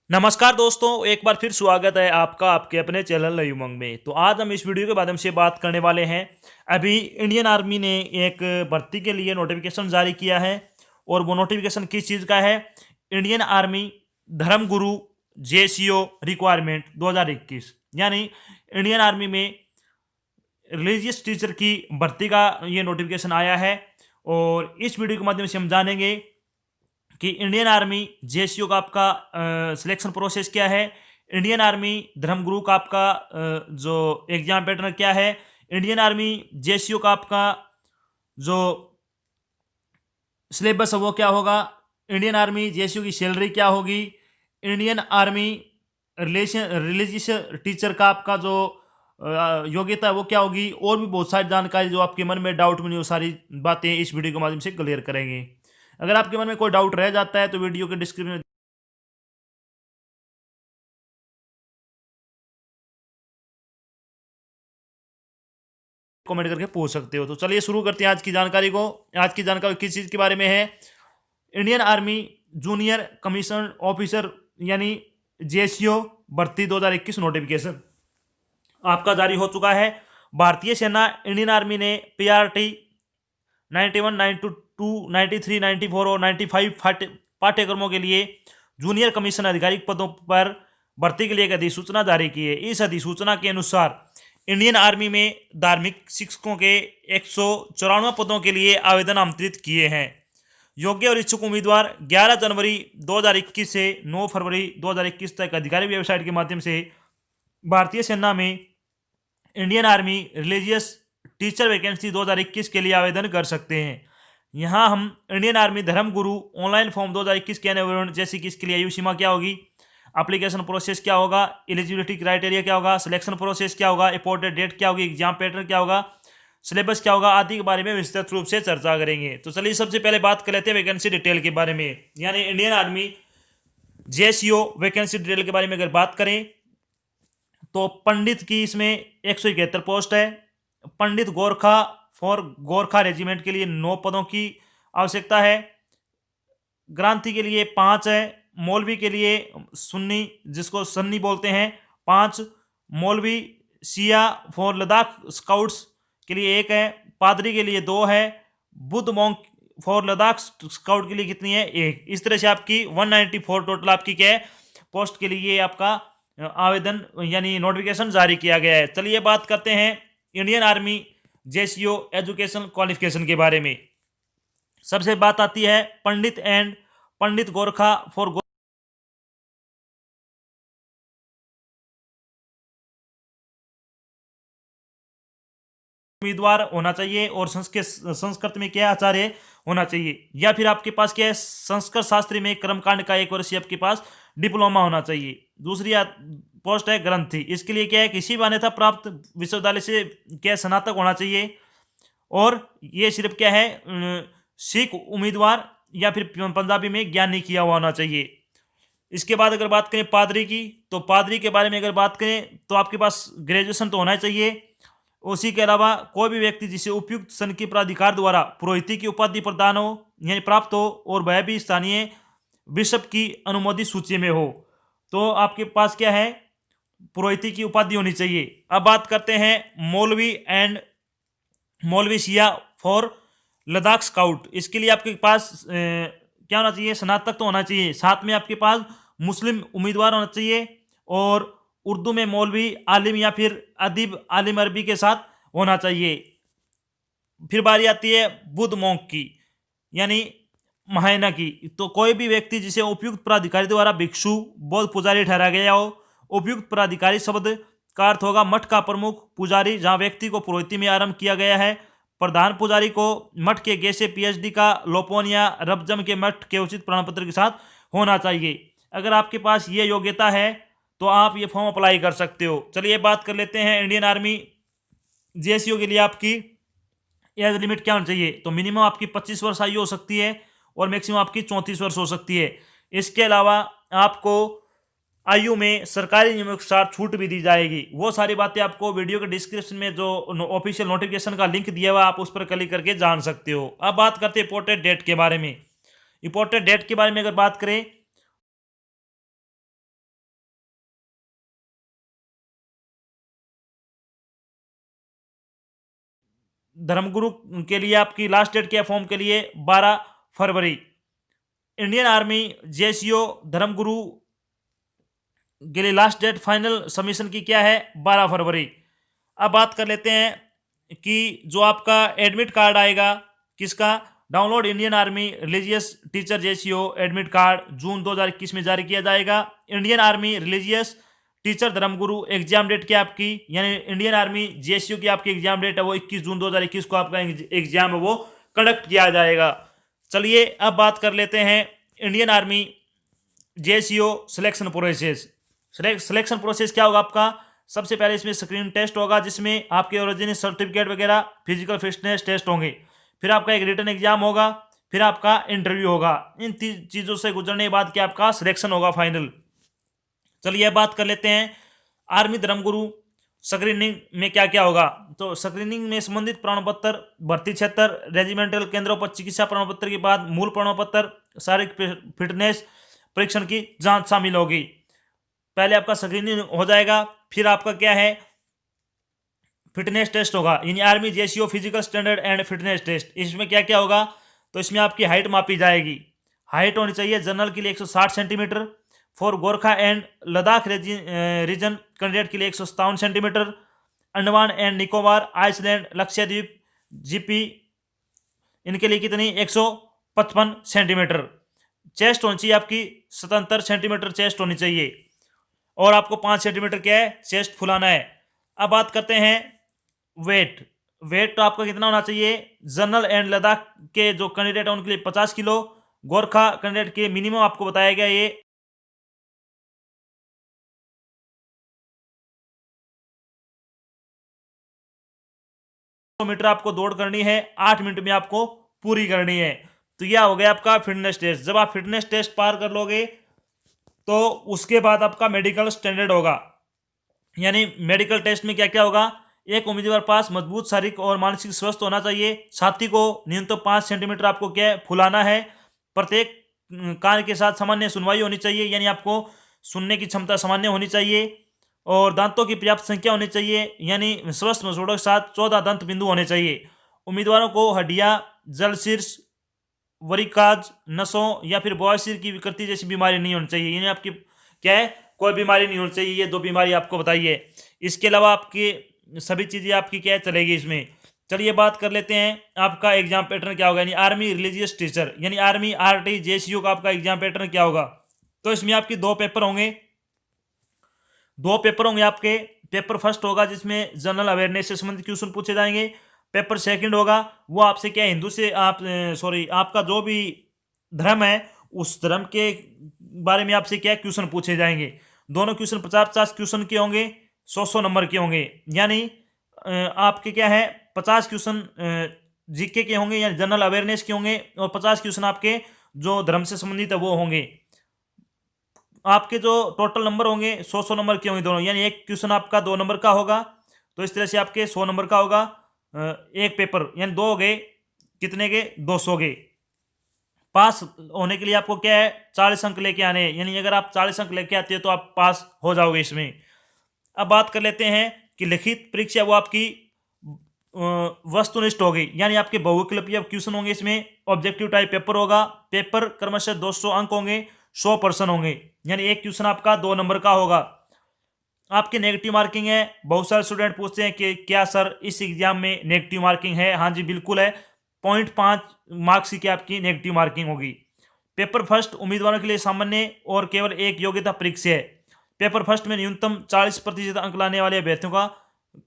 नमस्कार दोस्तों, एक बार फिर स्वागत है आपका आपके अपने चैनल नई उमंग में। तो आज हम इस वीडियो के माध्यम से बात करने वाले हैं। अभी इंडियन आर्मी ने एक भर्ती के लिए नोटिफिकेशन जारी किया है और वो नोटिफिकेशन किस चीज़ का है? इंडियन आर्मी धर्मगुरु जेसीओ रिक्वायरमेंट 2021, यानी इंडियन आर्मी में रिलीजियस टीचर की भर्ती का ये नोटिफिकेशन आया है। और इस वीडियो के माध्यम से हम जानेंगे कि इंडियन आर्मी जेसीओ का आपका सिलेक्शन प्रोसेस क्या है, इंडियन आर्मी धर्मगुरु का आपका जो एग्जाम पैटर्न क्या है, इंडियन आर्मी जेसीओ का आपका जो सिलेबस है वो क्या होगा, इंडियन आर्मी जेसीओ की सैलरी क्या होगी, इंडियन आर्मी रिलीजियस टीचर का आपका जो योग्यता है वो क्या होगी, और भी बहुत सारी जानकारी जो आपके मन में डाउट में नहीं, वो सारी बातें इस वीडियो के माध्यम से क्लियर करेंगे। अगर आपके मन में कोई डाउट रह जाता है तो वीडियो के डिस्क्रिप्शन में कमेंट करके पूछ सकते हो। तो चलिए शुरू करते हैं आज की जानकारी को। आज की जानकारी किस चीज़ के बारे में है? Indian army junior commission officer यानी जेसीओ भर्ती 2021 नोटिफिकेशन आपका जारी हो चुका है। भारतीय सेना इंडियन आर्मी ने पीआरटी 91, 92, 93, 94 और 95 पाठ्यक्रमों के लिए जूनियर कमीशन अधिकारी पदों पर भर्ती के लिए एक अधिसूचना जारी की है। इस अधिसूचना के अनुसार इंडियन आर्मी में धार्मिक शिक्षकों के 194 पदों के लिए आवेदन आमंत्रित किए हैं। योग्य और इच्छुक उम्मीदवार 11 जनवरी 2021 से 9 फरवरी 2021 तक आधिकारिक वेबसाइट के माध्यम से भारतीय सेना में Indian Army religious teacher vacancy 2021 के लिए आवेदन कर सकते हैं। यहाँ हम इंडियन आर्मी धर्मगुरु ऑनलाइन फॉर्म 2021 के विवरण, जैसे कि इसके लिए आयु सीमा क्या होगी, एप्लीकेशन प्रोसेस क्या होगा, एलिजिबिलिटी क्राइटेरिया क्या होगा, सिलेक्शन प्रोसेस क्या होगा, इंपॉर्टेंट डेट क्या होगी, एग्जाम पैटर्न क्या होगा, सिलेबस क्या होगा आदि के बारे में विस्तृत रूप से चर्चा करेंगे। तो चलिए सबसे पहले बात कर लेते हैं वैकेंसी डिटेल के बारे में, यानी Indian army JCO vacancy detail के बारे में अगर बात करें तो पंडित की इसमें 171 पोस्ट है। पंडित गोरखा फॉर गोरखा रेजिमेंट के लिए 9 पदों की आवश्यकता है। ग्रांथी के लिए 5 है। मौलवी के लिए सुन्नी, जिसको सन्नी बोलते हैं, 5। मौलवी शिया फॉर लद्दाख स्काउट्स के लिए 1 है। पादरी के लिए 2 है। Buddha monk for Ladakh scout के लिए कितनी है? 1। इस तरह से आपकी 194 टोटल आपकी क्या है पोस्ट के लिए आपका आवेदन यानी नोटिफिकेशन जारी किया गया है। चलिए बात करते हैं Indian army JCO education qualification के बारे में। सबसे बात आती है पंडित गोरखा फॉर उम्मीदवार होना चाहिए, और संस्कृत में क्या आचार्य होना चाहिए, या फिर आपके पास क्या है संस्कृत शास्त्री में कर्मकांड का 1 वर्षीय आपके पास डिप्लोमा होना चाहिए। दूसरी पोस्ट है ग्रंथी, इसके लिए क्या है किसी मान्यता प्राप्त विश्वविद्यालय से क्या है स्नातक होना चाहिए। और ये सिर्फ क्या है सिख उम्मीदवार या फिर पंजाबी में ज्ञान नहीं किया हुआ होना चाहिए। इसके बाद अगर बात करें पादरी की, तो पादरी के बारे में अगर बात करें तो आपके पास ग्रेजुएशन तो होना चाहिए। उसी के अलावा कोई भी व्यक्ति जिसे उपयुक्त सन के प्राधिकार द्वारा पुरोहिती की उपाधि प्रदान हो यानी प्राप्त हो, और वह भी स्थानीय बिशप की अनुमोदित सूची में हो, तो आपके पास क्या है पुरोहिती की उपाधि होनी चाहिए। अब बात करते हैं मौलवी शिया फॉर लद्दाख स्काउट, इसके लिए आपके पास क्या होना चाहिए? स्नातक तो होना चाहिए, साथ में आपके पास मुस्लिम उम्मीदवार होना चाहिए, और उर्दू में मौलवी आलिम या फिर अदीब आलिम अरबी के साथ होना चाहिए। फिर बारी आती है बुद्ध मॉन्क की यानी महायना की, तो कोई भी व्यक्ति जिसे उपयुक्त प्राधिकारी द्वारा भिक्षु बौद्ध पुजारी ठहराया गया हो। उपयुक्त प्राधिकारी शब्द का अर्थ होगा मठ का प्रमुख पुजारी, जहाँ व्यक्ति को पुरोहिती में आरंभ किया गया है। प्रधान पुजारी को मठ के गेसे पीएचडी का लोपोन या रबजम के मठ के उचित प्रमाण पत्र के साथ होना चाहिए। अगर आपके पास ये योग्यता है तो आप ये फॉर्म अप्लाई कर सकते हो। चलिए बात कर लेते हैं इंडियन आर्मी जेसीओ के लिए आपकी एज लिमिट क्या होनी चाहिए। तो मिनिमम आपकी 25 वर्ष आयु हो सकती है और मैक्सिमम आपकी 34 वर्ष हो सकती है। इसके अलावा आपको आयु में सरकारी नियमों के अनुसार छूट भी दी जाएगी। वो सारी बातें आपको वीडियो के डिस्क्रिप्शन में जो ऑफिशियल नोटिफिकेशन का लिंक दिया हुआ आप उस पर क्लिक करके जान सकते हो। अब बात करते हैं इंपॉर्टेंट डेट के बारे में। इंपॉर्टेंट डेट के बारे में अगर बात करें धर्मगुरु के लिए आपकी लास्ट डेट क्या है फॉर्म के लिए? 12 फरवरी। इंडियन आर्मी जेसीओ धर्मगुरु के लिए लास्ट डेट फाइनल सबमिशन की क्या है? 12 फरवरी। अब बात कर लेते हैं कि जो आपका एडमिट कार्ड आएगा किसका? Download Indian Army religious teacher JCO admit card जून 2021 में जारी किया जाएगा। इंडियन आर्मी रिलीजियस टीचर धर्मगुरु एग्जाम डेट क्या आपकी, यानी इंडियन आर्मी जेसीओ की आपकी एग्जाम डेट है वो 21 जून 2021 को आपका एग्जाम है वो कंडक्ट किया जाएगा। चलिए अब बात कर लेते हैं Indian army JCO selection process. Selection process क्या होगा आपका? सबसे पहले इसमें स्क्रीन टेस्ट होगा जिसमें आपके ओरिजिनल सर्टिफिकेट वगैरह फिजिकल फिटनेस टेस्ट होंगे। फिर आपका एक रिटन एग्जाम होगा, फिर आपका इंटरव्यू होगा। इन चीज़ों से गुजरने के बाद क्या आपका सिलेक्शन होगा फाइनल। चलिए बात कर लेते हैं आर्मी धर्मगुरु स्क्रीनिंग में क्या क्या होगा। तो स्क्रीनिंग में संबंधित प्रमाण पत्र, भर्ती क्षेत्र, रेजिमेंटल केंद्रों पर चिकित्सा प्रमाण पत्र के बाद मूल प्रमाण पत्र, शारीरिक फिटनेस परीक्षण की जांच शामिल होगी। पहले आपका स्क्रीनिंग हो जाएगा, फिर आपका क्या है फिटनेस टेस्ट होगा, यानी army JCO physical standard and fitness test. इसमें क्या क्या होगा? तो इसमें आपकी हाइट मापी जाएगी। हाइट होनी चाहिए जनरल के लिए 160 centimetre, for Gorkha and Ladakh region candidate के लिए 157 centimetre, Andaman and Nicobar, island, Lakshadweep, जीपी इनके लिए कितनी? 155 सेंटीमीटर। चेस्ट होनी चाहिए आपकी 77 सेंटीमीटर चेस्ट होनी चाहिए, और आपको 5 सेंटीमीटर क्या है चेस्ट फुलाना है। अब बात करते हैं वेट। वेट तो आपका कितना होना चाहिए? जनरल एंड लद्दाख के जो कैंडिडेट है उनके लिए 50 किलो, गोरखा कैंडिडेट के मिनिमम आपको बताया गया ये मीटर आपको दौड़ करनी है, 8 मिनट में आपको पूरी करनी है। तो यह हो गया आपका फिटनेस टेस्ट। जब आप फिटनेस टेस्ट पार कर लोगे तो उसके बाद आपका मेडिकल स्टैंडर्ड होगा, यानी मेडिकल टेस्ट में क्या क्या होगा? एक उम्मीदवार पास मजबूत शारीरिक और मानसिक स्वस्थ होना चाहिए, छाती को न्यूनतम 5 सेंटीमीटर आपको क्या है फुलाना है, प्रत्येक कान के साथ सामान्य सुनवाई होनी चाहिए, यानी आपको सुनने की क्षमता सामान्य होनी चाहिए, और दांतों की पर्याप्त संख्या होनी चाहिए, यानी स्वस्थ मसूड़ों के साथ 14 दंत बिंदु होने चाहिए। उम्मीदवारों को हड्डियां, जलशीर्ष, वरिकाज, नसों या फिर बवासीर की विकृति जैसी बीमारी नहीं होनी चाहिए, यानी आपकी क्या है कोई बीमारी नहीं होनी चाहिए। ये 2 बीमारी आपको बताइए। इसके अलावा आपकी सभी चीज़ें आपकी क्या है चलेगी इसमें। चलिए बात कर लेते हैं आपका एग्जाम पैटर्न क्या होगा, यानी आर्मी रिलीजियस टीचर यानी आर्मी आरटी जेसीयू का आपका एग्जाम पैटर्न क्या होगा। तो इसमें आपके 2 पेपर होंगे, 2 पेपर होंगे आपके। पेपर फर्स्ट होगा जिसमें जनरल अवेयरनेस से संबंधित क्वेश्चन पूछे जाएंगे। पेपर सेकंड होगा वो आपसे क्या हिंदू से आप आपका जो भी धर्म है उस धर्म के बारे में आपसे क्या क्वेश्चन पूछे जाएंगे। दोनों क्वेश्चन 50-50 क्वेश्चन के होंगे, 100-100 नंबर के होंगे, यानी आपके क्या है 50 क्वेश्चन जीके के होंगे यानी जनरल अवेयरनेस के होंगे, और 50 क्वेश्चन आपके जो धर्म से संबंधित है वो होंगे। आपके जो टोटल नंबर होंगे 100-100 नंबर के होंगे दोनों, यानी एक क्वेश्चन आपका 2 नंबर का होगा, तो इस तरह से आपके 100 नंबर का होगा एक पेपर, यानी 2 हो गए कितने के 200 के। पास होने के लिए आपको क्या है 40 अंक लेके आने हैं, यानी अगर आप 40 अंक लेके आते हो तो आप पास हो जाओगे इसमें। अब बात कर लेते हैं कि लिखित परीक्षा वो आपकी वस्तुनिष्ठ होगी, यानी आपके बहुविकल्पीय क्वेश्चन होंगे, इसमें ऑब्जेक्टिव टाइप पेपर होगा। पेपर क्रमशः 200 अंक होंगे, 100% होंगे, यानी एक क्वेश्चन आपका 2 नंबर का होगा। आपकी नेगेटिव मार्किंग है। बहुत सारे स्टूडेंट पूछते हैं कि क्या सर इस एग्जाम में नेगेटिव मार्किंग है? हाँ जी बिल्कुल है, 0.5 मार्क्स की आपकी नेगेटिव मार्किंग होगी। पेपर फर्स्ट उम्मीदवारों के लिए सामान्य और केवल एक योग्यता परीक्षा है। पेपर फर्स्ट में न्यूनतम 40% अंक लाने वाले अभ्यर्थियों का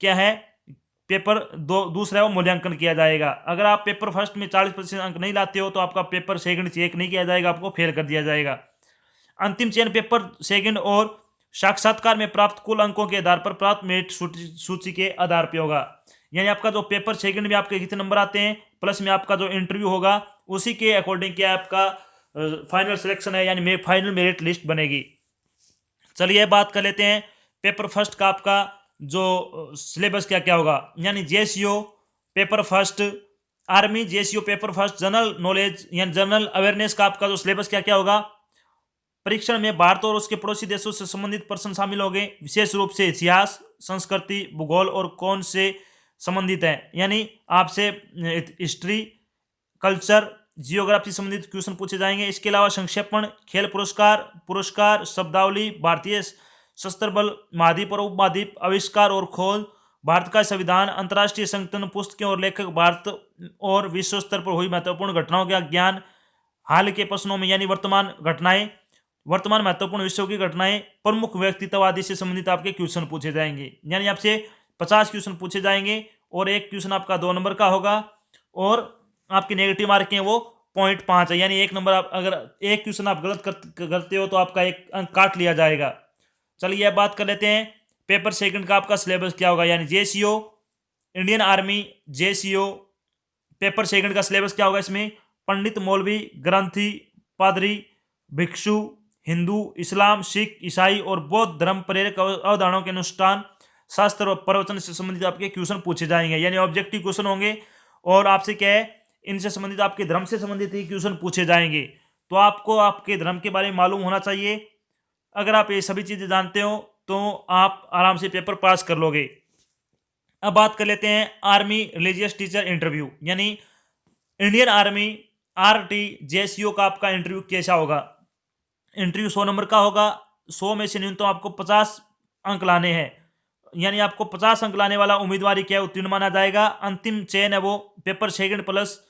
क्या है पेपर दूसरा है वो मूल्यांकन किया जाएगा। अगर आप पेपर फर्स्ट में 40% अंक नहीं लाते हो तो आपका पेपर सेकंड चेक नहीं किया जाएगा, आपको फेल कर दिया जाएगा। अंतिम चयन पेपर सेकंड और साक्षात्कार में प्राप्त कुल अंकों के आधार पर प्राप्त मेरिट सूची के आधार पर होगा, यानी आपका जो पेपर सेकंड में आपके कितने नंबर आते हैं प्लस में आपका जो इंटरव्यू होगा उसी के अकॉर्डिंग क्या आपका फाइनल सिलेक्शन है, यानी फाइनल मेरिट लिस्ट बनेगी। चलिए बात कर लेते हैं पेपर फर्स्ट का आपका जो सिलेबस क्या क्या होगा, यानी JCO paper first, army JCO paper first general knowledge यानी जनरल अवेयरनेस का आपका जो सिलेबस क्या क्या होगा। परीक्षण में भारत और उसके पड़ोसी देशों से संबंधित प्रश्न शामिल होंगे, विशेष रूप से इतिहास, संस्कृति, भूगोल और कौन से संबंधित है, यानी आपसे हिस्ट्री, कल्चर, जियोग्राफी संबंधित क्वेश्चन पूछे जाएंगे। इसके अलावा संक्षेपण, खेल पुरस्कार, शब्दावली, भारतीय सशस्त्र बल, महाद्वीप और उपमहाद्वीप, आविष्कार और खोज, भारत का संविधान, अंतर्राष्ट्रीय संगठन, पुस्तकें और लेखक, भारत और विश्व स्तर पर हुई महत्वपूर्ण घटनाओं का ज्ञान, हाल के प्रश्नों में यानी वर्तमान महत्वपूर्ण विश्व की घटनाएं, प्रमुख व्यक्तित्व आदि से संबंधित आपके क्वेश्चन पूछे जाएंगे। यानी आपसे 50 क्वेश्चन पूछे जाएंगे और एक क्वेश्चन आपका 2 नंबर का होगा और आपकी नेगेटिव मार्किंग है वो 0.5 है, यानी 1 नंबर आप अगर एक क्वेश्चन आप गलत करते हो तो आपका 1 अंक काट लिया जाएगा। चलिए अब बात कर लेते हैं पेपर सेकंड का आपका सिलेबस क्या होगा, यानी JCO, Indian army JCO paper second का सिलेबस क्या होगा। इसमें पंडित, मौलवी, ग्रंथी, पादरी, भिक्षु, हिंदू, इस्लाम, सिख, ईसाई और बौद्ध धर्म प्रेरक अवधारणाओं के अनुष्ठान, शास्त्र और प्रवचन से संबंधित आपके क्वेश्चन पूछे जाएंगे, यानी ऑब्जेक्टिव क्वेश्चन होंगे और आपसे क्या है इनसे संबंधित आपके धर्म से संबंधित ही क्वेश्चन पूछे जाएंगे। तो आपको आपके धर्म के बारे में मालूम होना चाहिए। अगर आप ये सभी चीजें जानते हो तो आप आराम से पेपर पास कर लोगे। अब बात कर लेते हैं आर्मी रिलीजियस टीचर इंटरव्यू, यानी इंडियन आर्मी आरटी जेएसयू का आपका इंटरव्यू कैसा होगा। इंटरव्यू 100 नंबर का होगा। 100 में से न्यूनतम आपको 50 अंक लाने हैं, यानी आपको 50 अंक लाने वाला उम्मीदवार क्या उत्तीर्ण माना जाएगा। अंतिम चयन है वो पेपर सेकंड प्लस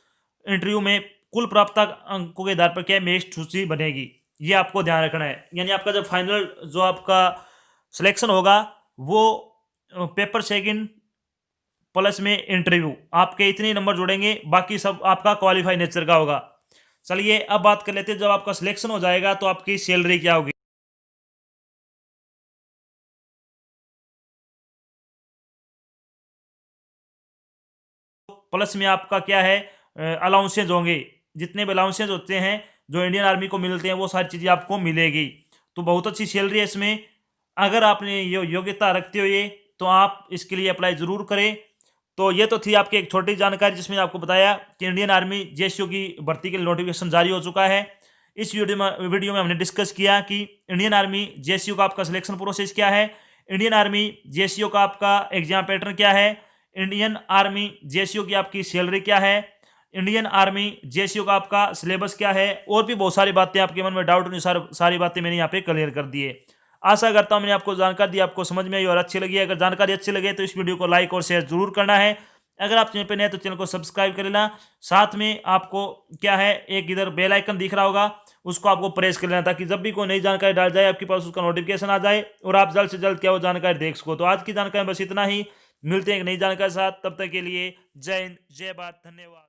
इंटरव्यू में कुल प्राप्त अंकों के आधार पर क्या मेरिट सूची बनेगी, ये आपको ध्यान रखना है। यानी आपका जब फाइनल जो आपका सिलेक्शन होगा वो पेपर सेकंड प्लस में इंटरव्यू आपके इतने नंबर जोड़ेंगे, बाकी सब आपका क्वालिफाई नेचर का होगा। चलिए अब बात कर लेते हैं जब आपका सिलेक्शन हो जाएगा तो आपकी सैलरी क्या होगी। प्लस में आपका क्या है अलाउंसेज होंगे, जितने भी अलाउंसेज होते हैं जो इंडियन आर्मी को मिलते हैं वो सारी चीज़ें आपको मिलेगी। तो बहुत अच्छी सैलरी है इसमें। अगर आपने योग्यता रखते हो ये तो आप इसके लिए अप्लाई ज़रूर करें। तो ये तो थी आपकी एक छोटी जानकारी जिसमें आपको बताया कि इंडियन आर्मी जेएसयू की भर्ती के लिए नोटिफिकेशन जारी हो चुका है। इस वीडियो में हमने डिस्कस किया कि इंडियन आर्मी जेएसयू का आपका सिलेक्शन प्रोसेस क्या है, इंडियन आर्मी जेएसयू का आपका एग्जाम पैटर्न क्या है, इंडियन आर्मी जेएसयू की आपकी सैलरी क्या है, इंडियन आर्मी जेएसयू का आपका सिलेबस क्या है, और भी बहुत सारी बातें आपके मन में डाउट नहीं, सारी बातें मैंने यहाँ पे क्लियर कर दी है। आशा करता हूँ मैंने आपको जानकारी दी, आपको समझ में आई और अच्छी लगी। अगर जानकारी अच्छी लगे तो इस वीडियो को लाइक और शेयर जरूर करना है। अगर आप चैनल पर नए तो चैनल को सब्सक्राइब कर लेना। साथ में आपको क्या है एक इधर बेल आइकन दिख रहा होगा, उसको आपको प्रेस कर लेना ताकि जब भी कोई नई जानकारी डाल जाए आपके पास उसका नोटिफिकेशन आ जाए और आप जल्द से जल्द क्या वो जानकारी देख सको। तो आज की जानकारी बस इतना ही, मिलते हैं एक नई जानकारी के साथ, तब तक के लिए जय हिंद, जय भारत, धन्यवाद।